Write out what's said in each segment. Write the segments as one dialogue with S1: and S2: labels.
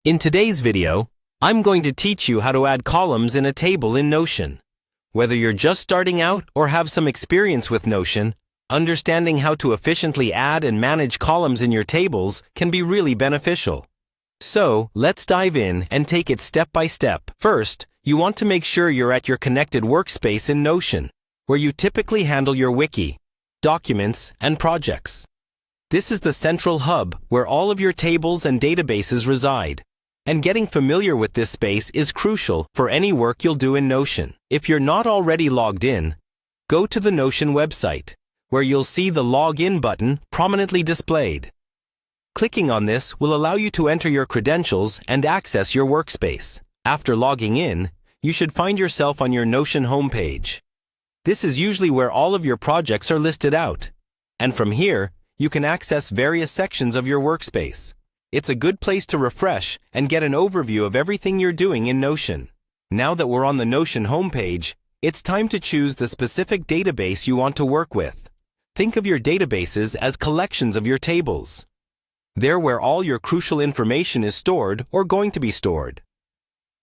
S1: In today's video, I'm going to teach you how to add columns in a table in Notion. Whether you're just starting out or have some experience with Notion, understanding how to efficiently add and manage columns in your tables can be really beneficial. So, let's dive in and take it step by step. First, you want to make sure you're at your connected workspace in Notion, where you typically handle your wiki, documents, and projects. This is the central hub where all of your tables and databases reside. And getting familiar with this space is crucial for any work you'll do in Notion. If you're not already logged in, go to the Notion website, where you'll see the Login button prominently displayed. Clicking on this will allow you to enter your credentials and access your workspace. After logging in, you should find yourself on your Notion homepage. This is usually where all of your projects are listed out. And from here, you can access various sections of your workspace. It's a good place to refresh and get an overview of everything you're doing in Notion. Now that we're on the Notion homepage, it's time to choose the specific database you want to work with. Think of your databases as collections of your tables. They're where all your crucial information is stored or going to be stored.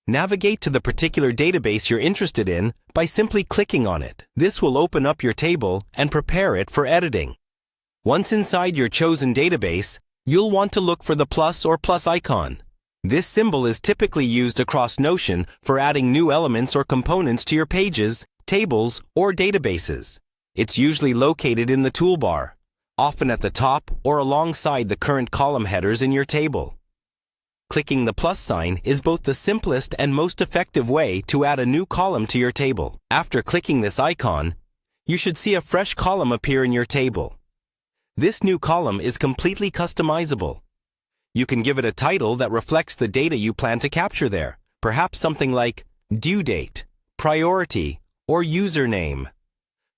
S1: Navigate to the particular database you're interested in by simply clicking on it. This will open up your table and prepare it for editing. Once inside your chosen database, you'll want to look for the plus or plus icon. This symbol is typically used across Notion for adding new elements or components to your pages, tables, or databases. It's usually located in the toolbar, often at the top or alongside the current column headers in your table. Clicking the plus sign is both the simplest and most effective way to add a new column to your table. After clicking this icon, you should see a fresh column appear in your table. This new column is completely customizable. You can give it a title that reflects the data you plan to capture there, perhaps something like due date, priority, or username.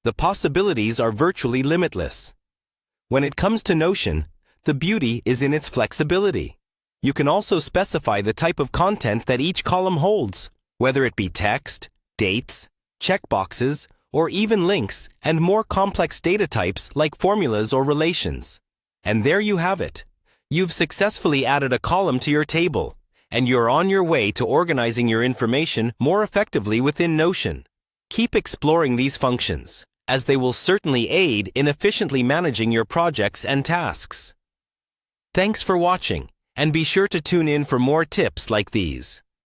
S1: The possibilities are virtually limitless. When it comes to Notion, the beauty is in its flexibility. You can also specify the type of content that each column holds, whether it be text, dates, checkboxes, or even links and more complex data types like formulas or relations. And there you have it. You've successfully added a column to your table, and you're on your way to organizing your information more effectively within Notion. Keep exploring these functions, as they will certainly aid in efficiently managing your projects and tasks. Thanks for watching, and be sure to tune in for more tips like these.